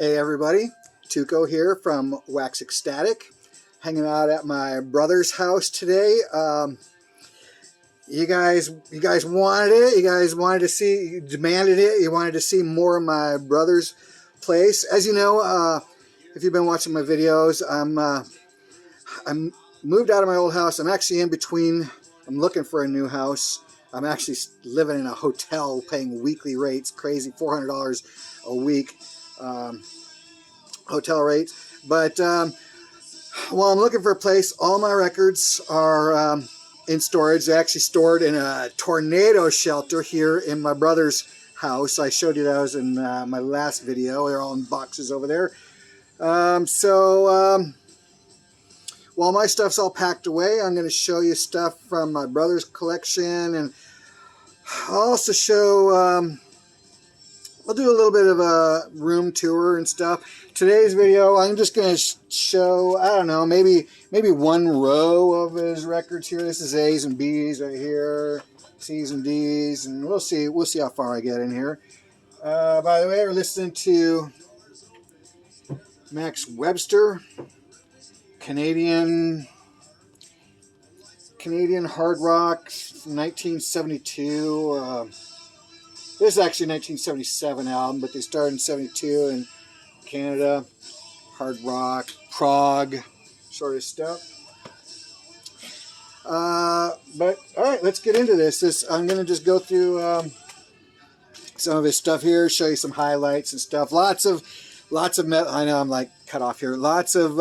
Hey everybody, Tuco here from Wax Ecstatic, hanging out at my brother's house today. You guys wanted it. You guys wanted to see, you demanded it. You wanted to see more of my brother's place. As you know, if you've been watching my videos, I'm moved out of my old house. I'm actually in between. I'm looking for a new house. I'm actually living in a hotel, paying weekly rates, crazy $400 a week. Hotel rates, but while I'm looking for a place, all my records are in storage. They're actually stored in a tornado shelter here in my brother's house. I showed you those in my last video. They're all in boxes over there. While my stuff's all packed away, I'm going to show you stuff from my brother's collection, and I'll also show I'll do a little bit of a room tour and stuff. Today's video, I'm just going to show, I don't know, maybe one row of his records here. This is A's and B's right here, C's and D's, and we'll see how far I get in here. By the way, we're listening to Max Webster, Canadian hard rock from 1972. This is actually a 1977 album, but they started in 72 in Canada. Hard rock, prog, sort of stuff. But all right, let's get into this. I'm going to just go through some of his stuff here, show you some highlights and stuff. Lots of metal. I know I'm like cut off here. Lots of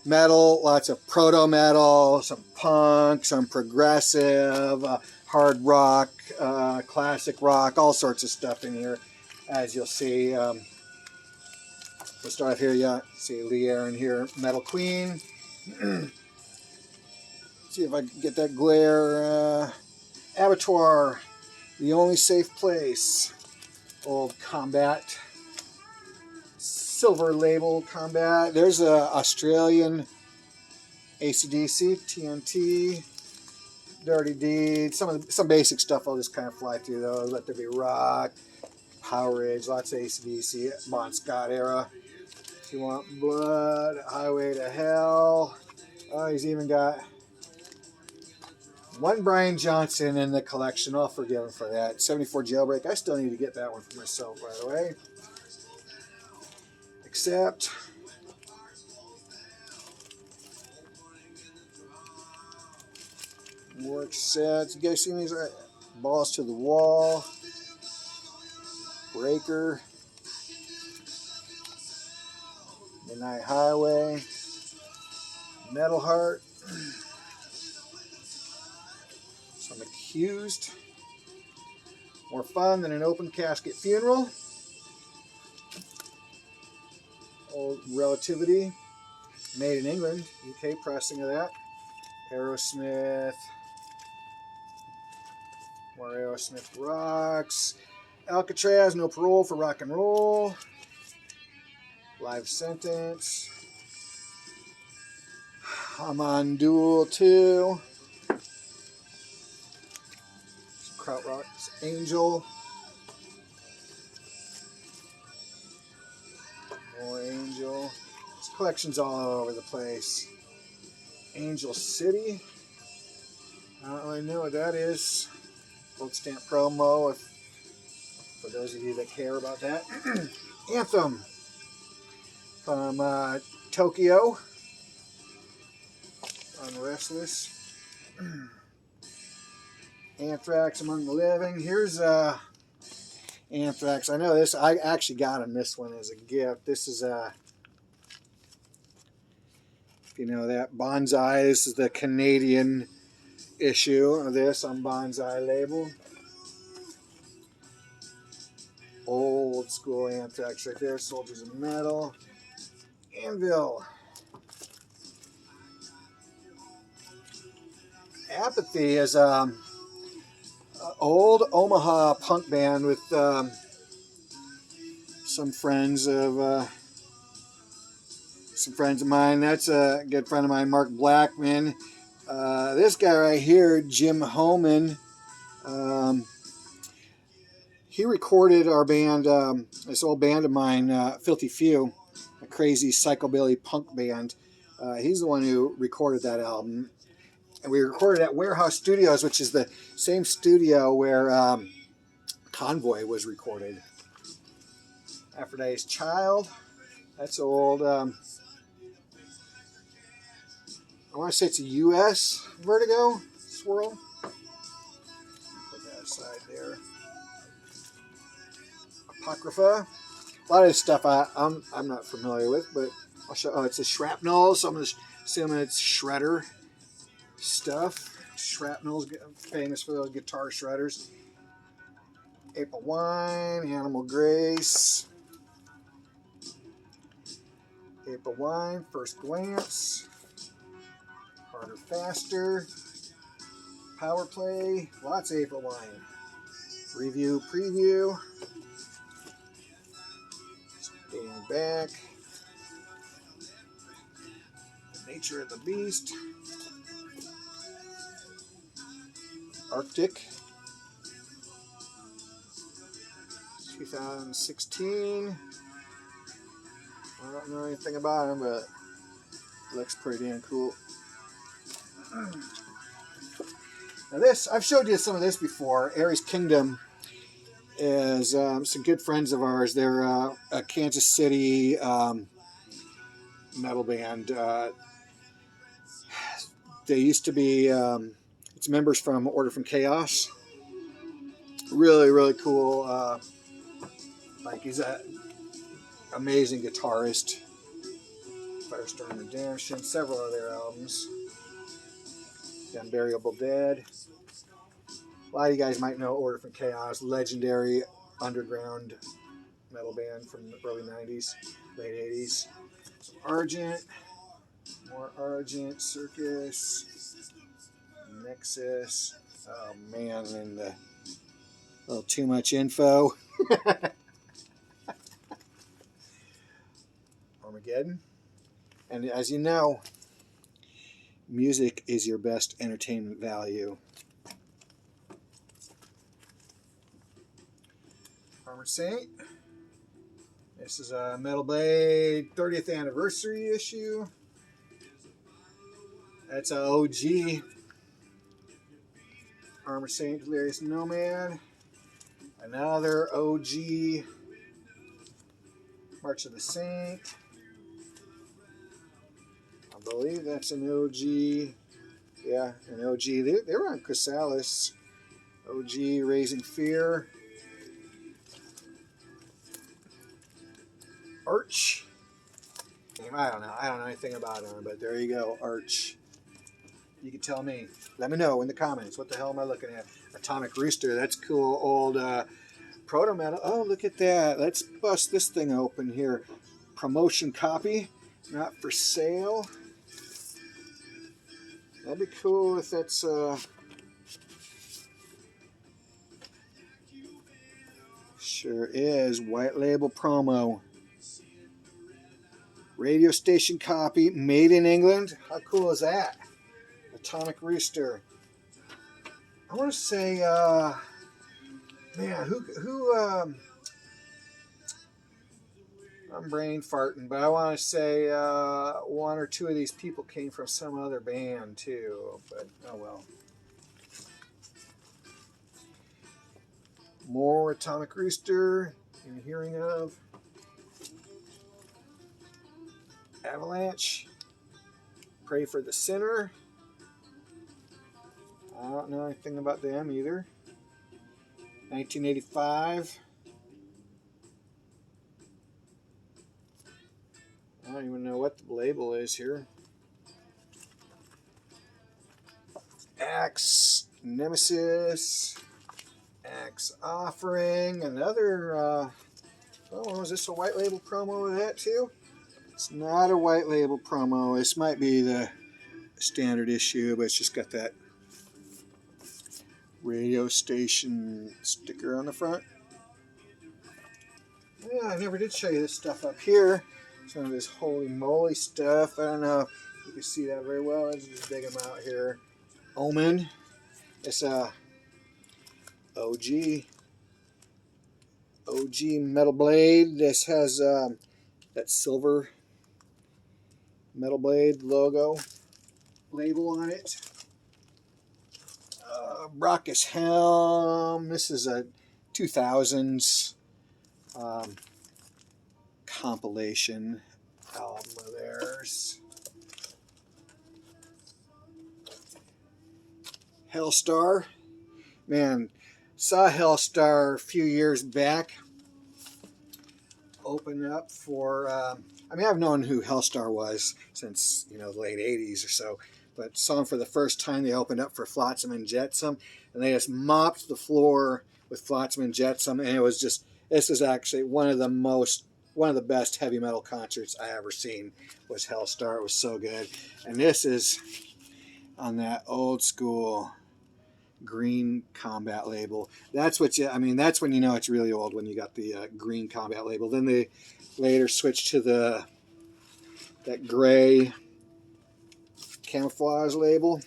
metal, lots of proto-metal, some punk, some progressive, hard rock, classic rock, all sorts of stuff in here, as you'll see. We'll start off here. Yeah, see Lee Aaron here, Metal Queen. See if I can get that glare. Abattoir, The Only Safe Place, old Combat, silver label Combat. There's a Australian AC/DC, TNT, Dirty Deed, some basic stuff I'll just kind of fly through though. Let There Be Rock, Power Age, lots of AC/DC, Bon Scott era. If You Want Blood, Highway to Hell. Oh, he's even got one Brian Johnson in the collection. I'll forgive him for that. 74 Jailbreak. I still need to get that one for myself, by the way. Except work sets. You guys see these? Right? Balls to the Wall, Breaker, Midnight Highway, Metal Heart, Some Accused, More Fun Than an Open Casket Funeral, Old Relativity, Made in England, UK pressing of that, Aerosmith, more Aerosmith rocks, Alcatraz, No Parole for Rock and Roll, Live Sentence, I'm on Duel 2, Krautrock's Angel, more Angel. This collection's all over the place. Angel City. I don't really know what that is. Gold stamp promo, for those of you that care about that. Anthem from Tokyo on Restless. Anthrax, Among the Living. Here's Anthrax. I know this. I actually got him this one as a gift. This is if you know that, Bonzai. This is the Canadian issue of this on Bonzai label. Old school Anthrax right there. Soldiers of Metal. Anvil. Apathy is old Omaha punk band with some friends of mine. That's a good friend of mine, Mark Blackman. This guy right here, Jim Homan, he recorded our band, this old band of mine, Filthy Few, a crazy psychobilly punk band. He's the one who recorded that album. And we recorded at Warehouse Studios, which is the same studio where Convoy was recorded. Aphrodite's Child. That's old. I want to say it's a U.S. Vertigo Swirl. Put that aside there. Apocrypha. A lot of this stuff I'm not familiar with, but I'll show. Oh, it's a Shrapnel, so I'm assuming it's shredder stuff. Shrapnel's famous for those guitar shredders. April Wine, Animal Grace. April Wine, First Glance. Harder, Faster. Power Play. Lots of April Wine. Review, Preview. Stand Back. The Nature of the Beast. Arctic. 2016. I don't know anything about him, but looks pretty damn cool. Now this, I've showed you some of this before. Aries Kingdom is some good friends of ours. They're a Kansas City metal band. They used to be, it's members from Order from Chaos. Really, really cool. Like he's an amazing guitarist. Firestorm Redemption, several other albums. The Unburial Dead. A lot of you guys might know Order from Chaos, legendary underground metal band from the early 90s, late 80s. Argent, more Argent, Circus, Nexus. Oh man, and a little too much info. Armageddon. And as you know, music is your best entertainment value. Armored Saint. This is a Metal Blade 30th anniversary issue. That's a OG. Armored Saint, Delirious Nomad. Another OG. March of the Saint. I believe that's an OG. Yeah, an OG. They were on Chrysalis. OG, Raising Fear. Arch. I don't know anything about him, but there you go, Arch. You can tell me. Let me know in the comments. What the hell am I looking at? Atomic Rooster. That's cool. Old proto-metal. Oh, look at that. Let's bust this thing open here. Promotion copy. Not for sale. That'd be cool if that's sure is. White label promo. Radio station copy. Made in England. How cool is that? Atomic Rooster. I want to say man, who I'm brain farting, but I want to say one or two of these people came from some other band too, but oh well. More Atomic Rooster you're hearing of. Avalanche. Pray for the Sinner. I don't know anything about them either. 1985. I don't even know what the label is here. Axe Nemesis. Axe Offering. Another, oh, was this a white label promo of that too? It's not a white label promo. This might be the standard issue, but it's just got that radio station sticker on the front. Yeah, I never did show you this stuff up here. Some of this holy moly stuff. I don't know if you can see that very well. Let's just dig them out here. Omen. It's a OG. OG metal blade. This has that silver metal blade logo label on it. Brockus Helm. This is a 2000s compilation album of theirs. Hellstar. Man, saw Hellstar a few years back. Open up for, I mean, I've known who Hellstar was since, you know, the late 80s or so, but saw them for the first time. They opened up for Flotsam and Jetsam, and they just mopped the floor with Flotsam and Jetsam, and it was just, this is actually one of the best heavy metal concerts I ever seen was Hellstar. It was so good. And this is on that old school green combat label. That's what you, I mean, that's when you know it's really old, when you got the green combat label. Then they later switched to that gray camouflage label.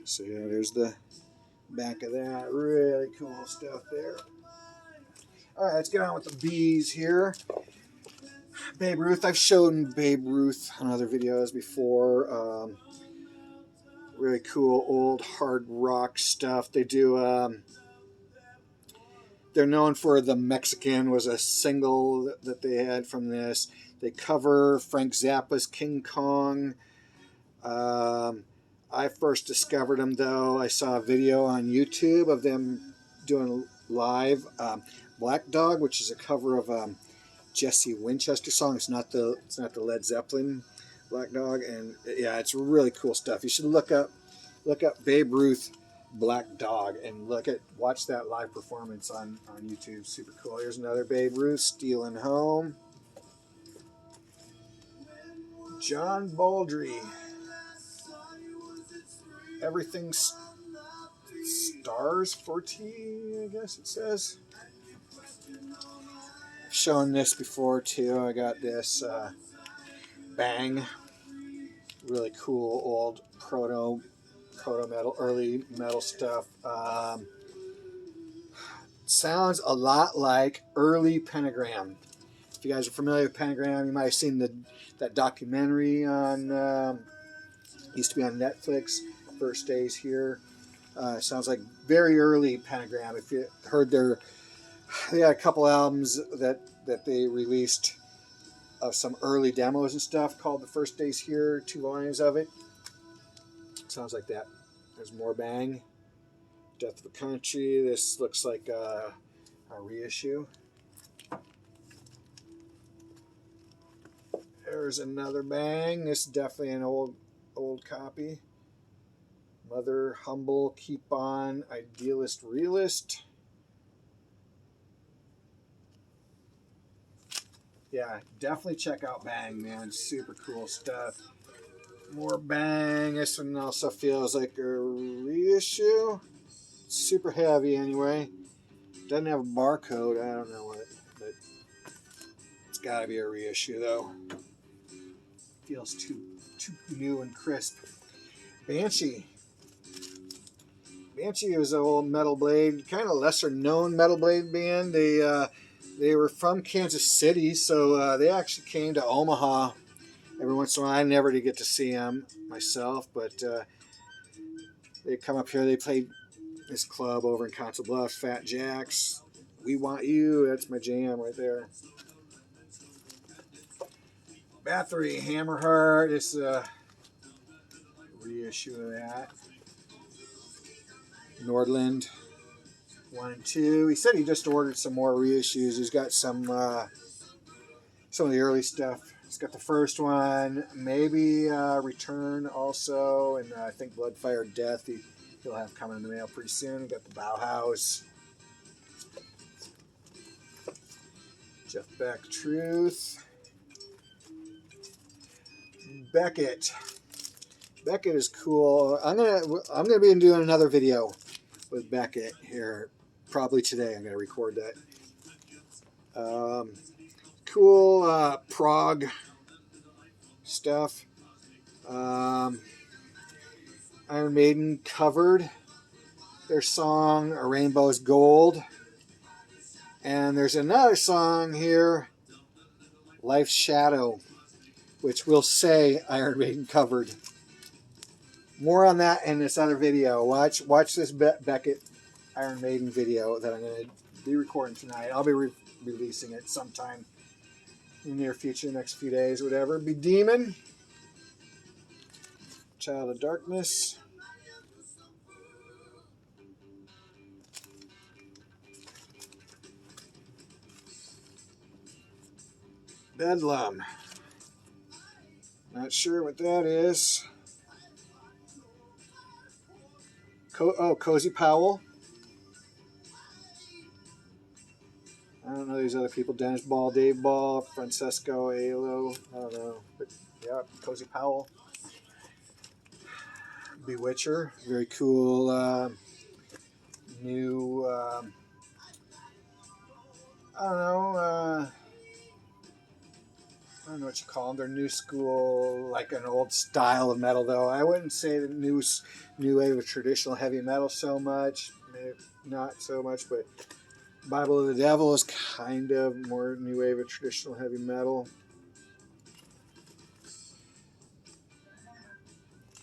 So yeah, there's the back of that. Really cool stuff there. All right, let's get on with the B's here. Babe Ruth. I've shown Babe Ruth on other videos before. Really cool old hard rock stuff. They do. They're known for The Mexican was a single that they had from this. They cover Frank Zappa's King Kong. I first discovered them though. I saw a video on YouTube of them doing live Black Dog, which is a cover of Jesse Winchester song. It's not the Led Zeppelin Black Dog, and yeah, it's really cool stuff. You should look up Babe Ruth Black Dog and watch that live performance on YouTube. Super cool. Here's another Babe Ruth, Stealing Home. John Baldry, Everything Stars 14, I guess it says. I've shown this before too. I got this Bang, really cool old proto-metal, early metal stuff. Sounds a lot like early Pentagram. If you guys are familiar with Pentagram, you might have seen that documentary on, used to be on Netflix, First Days Here. Sounds like very early Pentagram. If you heard they had a couple albums that they released of some early demos and stuff called The First Days Here, 2 volumes of it. Sounds like that. There's more Bang. Death of a Country. This looks like a reissue. There's another Bang. This is definitely an old copy. Mother Humble, Keep On, Idealist, Realist. Yeah, definitely check out Bang, man. Super cool stuff. More Bang. This one also feels like a reissue. Super heavy anyway. Doesn't have a barcode. I don't know what, but it's got to be a reissue though. Feels too new and crisp. Banshee. Banshee was an old Metal Blade, kind of lesser known Metal Blade band. They were from Kansas City, so they actually came to Omaha every once in a while. I never did get to see them myself, but they come up here. They played this club over in Council Bluffs, Fat Jack's. We Want You. That's my jam right there. Bathory, Hammerheart. This is a reissue of that. Nordland 1 and 2. He said he just ordered some more reissues. He's got some of the early stuff. He's got the first one, maybe Return also, and I think Blood, Fire, Death he'll have coming in the mail pretty soon. He got the Bauhaus. Jeff Beck, Truth. Beckett. Beckett is cool. I'm gonna be doing another video with Beckett here probably today. I'm gonna record that. Cool Prog stuff. Iron Maiden covered their song A Rainbow's Gold. And there's another song here, Life's Shadow, which we'll say Iron Maiden covered. More on that in this other video. Watch this Beckett Iron Maiden video that I'm going to be recording tonight. I'll be releasing it sometime in the near future, next few days, whatever. Be Demon, Child of Darkness. Bedlam. Not sure what that is. Cozy Powell. I don't know these other people. Dennis Ball, Dave Ball, Francesco Aiello. I don't know. But yeah, Cozy Powell. Bewitcher. Very cool. New. I don't know. I don't know what you call them. They're new school, like an old style of metal, though. I wouldn't say the new wave of traditional heavy metal so much. Maybe not so much, but Bible of the Devil is kind of more new wave of traditional heavy metal.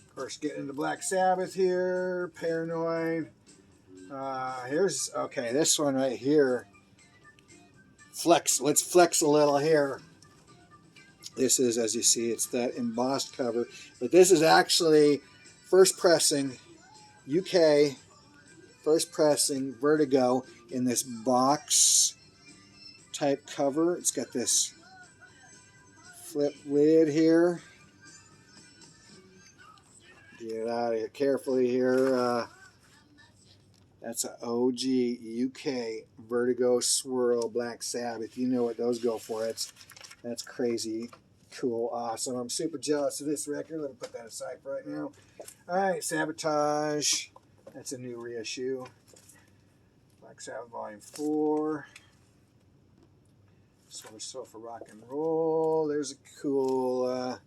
Of course, getting into Black Sabbath here. Paranoid. Here's, okay, this one right here. Flex. Let's flex a little here. This is, as you see, it's that embossed cover. But this is actually first pressing, UK, first pressing Vertigo in this box type cover. It's got this flip lid here. Get it out of here carefully here. That's an OG UK Vertigo Swirl Black Sabbath. You know what those go for. That's crazy. Cool, awesome. I'm super jealous of this record. Let me put that aside for right now. All right, Sabotage. That's a new reissue. Black Sabbath Volume 4. Silver Sofa Rock and Roll. There's a cool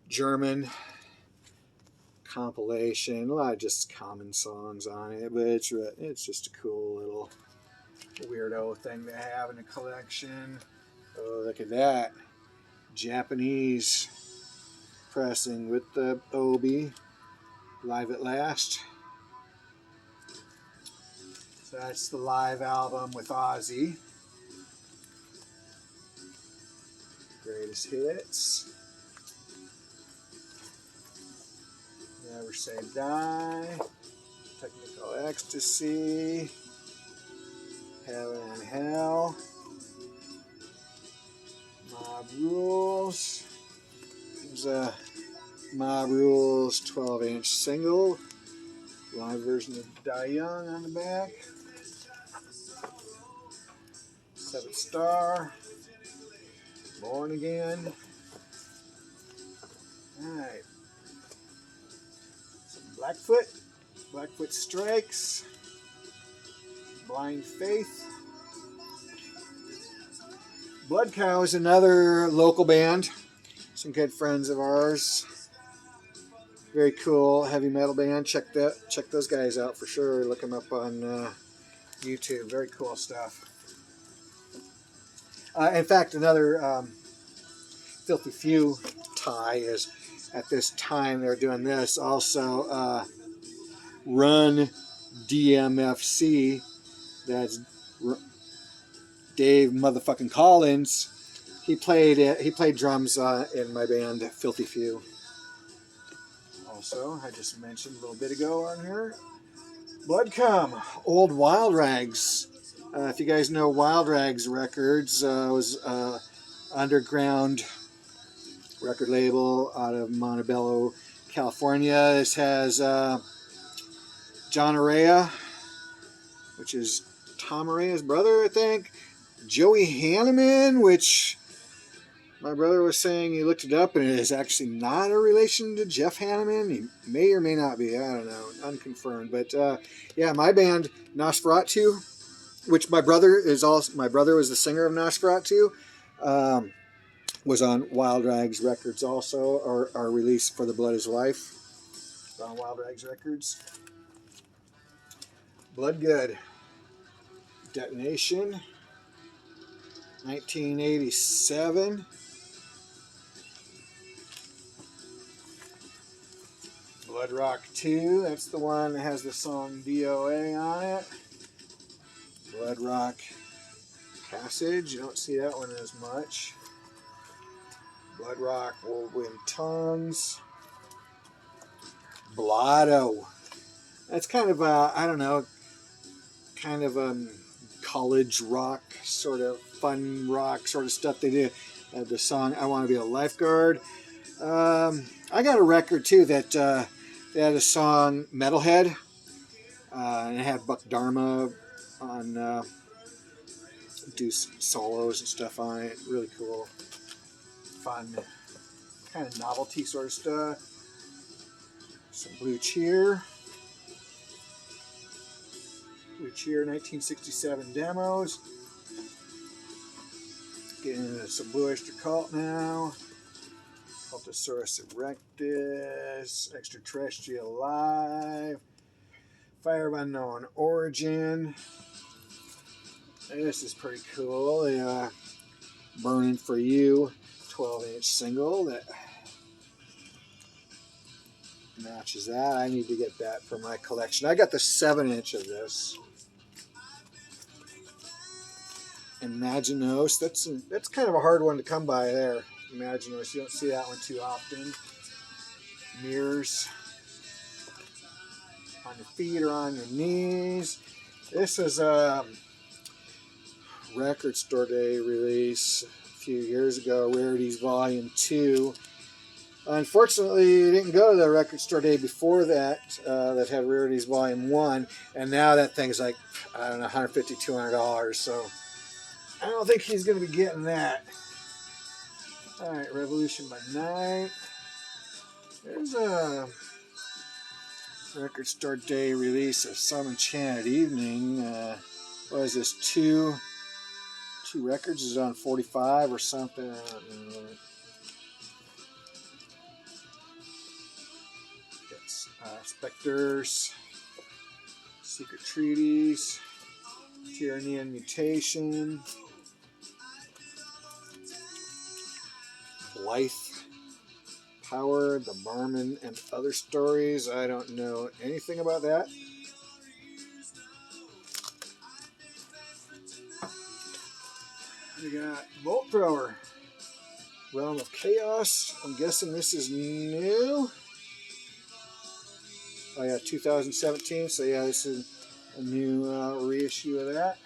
German compilation. A lot of just common songs on it, but it's just a cool little weirdo thing to have in a collection. Oh, look at that. Japanese pressing with the Obi, Live at Last. So that's the live album with Ozzy. Greatest hits. Never Say Die. Technical Ecstasy. Heaven and Hell. Mob Rules. There's a Mob Rules 12-inch single. Live version of Die Young on the back. 7 Star. Born Again. Alright. Some Blackfoot Strikes. Blind Faith. Blood Cow is another local band. Some good friends of ours. Very cool heavy metal band. Check those guys out for sure. Look them up on YouTube. Very cool stuff. In fact, another Filthy Few tie is at this time they're doing this. Also, Run DMFC. That's Dave motherfucking Collins. He played drums in my band Filthy Few. Also, I just mentioned a little bit ago on here, Blood Come, Old Wild Rags. If you guys know Wild Rags Records, was underground record label out of Montebello, California. This has John Araya, which is Tom Araya's brother, I think. Joey Hanneman, which my brother was saying he looked it up and it is actually not a relation to Jeff Hanneman. He may or may not be. I don't know. Unconfirmed. But yeah, my band Nosferatu, which my brother was the singer of Nosferatu, was on Wild Rags Records also, or our release For the Blood is Life on Wild Rags Records. Blood Good. Detonation. 1987. Blood Rock 2. That's the one that has the song DOA on it. Blood Rock Passage. You don't see that one as much. Blood Rock Whirlwind Tongues. Blotto. That's kind of a, I don't know, kind of college rock, sort of fun rock sort of stuff they do. The song I Want to Be a Lifeguard. I got a record too that they had a song Metalhead, and it had Buck Dharma on do solos and stuff on it. Really cool, fun, kind of novelty sort of stuff. Some Blue Cheer. Blue Cheer 1967 demos. Getting into some Blue Oyster Cult now. Cultosaurus erectus. Extraterrestrial Live. Fire of Unknown Origin. This is pretty cool. The Burning for You 12-inch single that matches that. I need to get that for my collection. I got the 7-inch of this. Imaginos. That's kind of a hard one to come by there. Imaginos. You don't see that one too often. Mirrors. On your feet or on your knees. This is a record store day release a few years ago. Rarities Volume 2. Unfortunately, it didn't go to the record store day before that, that had Rarities Volume 1, and now that thing's like, I don't know, $150, $200, so I don't think he's going to be getting that. Alright, Revolution by Night. There's a record store day release of Some Enchanted Evening. What is this, two records? Is it on 45 or something? I don't know. Spectres, Secret Treaties, Tyranny and Mutation, Blythe, Power, The Barman, and Other Stories. I don't know anything about that. We got Bolt Thrower, Realm of Chaos. I'm guessing this is new. Oh yeah, 2017, so yeah, this is a new reissue of that.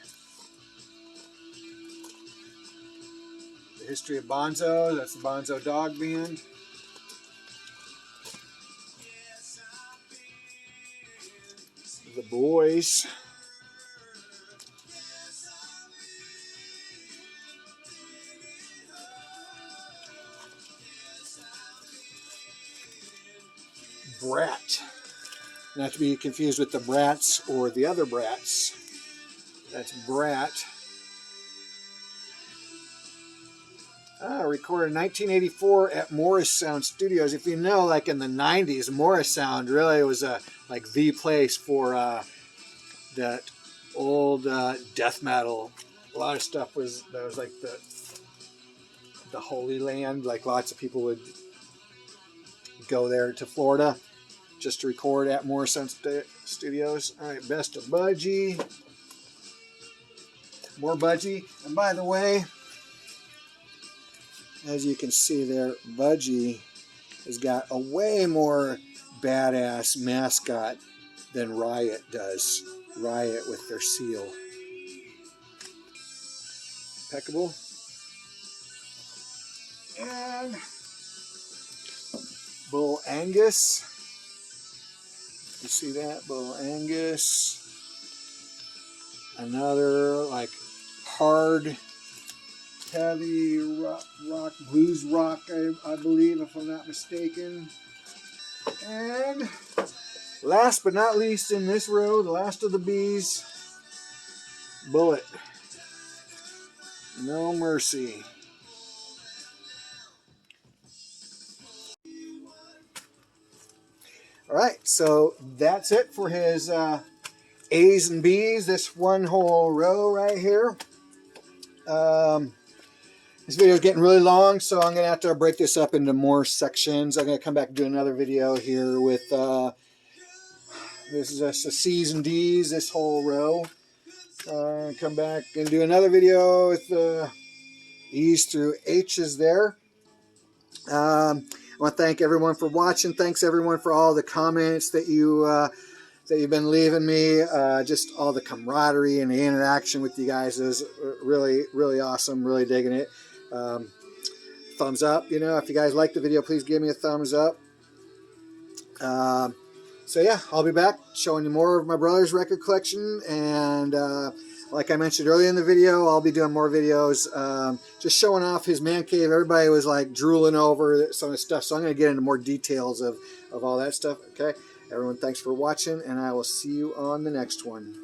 The History of Bonzo, that's the Bonzo Dog Band. The Boys. Brat. Not to be confused with the Brats or the other Brats. That's Brat. Recorded in 1984 at Morris Sound Studios. If you know, like in the 90s, Morris Sound really was like the place for that old death metal. A lot of stuff was like the Holy Land. Like lots of people would go there to Florida just to record at Morrison Studios. All right, Best of Budgie. More Budgie. And by the way, as you can see there, Budgie has got a way more badass mascot than Riot does. Riot with their seal. Impeccable. And Bull Angus. You see that? Bull Angus. Another like hard, heavy rock, blues rock, I believe, if I'm not mistaken. And last but not least in this row, the last of the bees, Bullet. No Mercy. All right, so that's it for his A's and B's, this one whole row right here. This video is getting really long, so I'm going to have to break this up into more sections. I'm going to come back and do another video here with, this is just the C's and D's, this whole row. Come back and do another video with the E's through H's there. I want to thank everyone for watching. Thanks everyone for all the comments that you've been leaving me. Just all the camaraderie and the interaction with you guys is really, really awesome. Really digging it. Thumbs up. You know, if you guys like the video, please give me a thumbs up. So yeah, I'll be back showing you more of my brother's record collection, and like I mentioned earlier in the video, I'll be doing more videos just showing off his man cave. Everybody was like drooling over some of the stuff, so I'm going to get into more details of all that stuff. Okay, everyone, thanks for watching, and I will see you on the next one.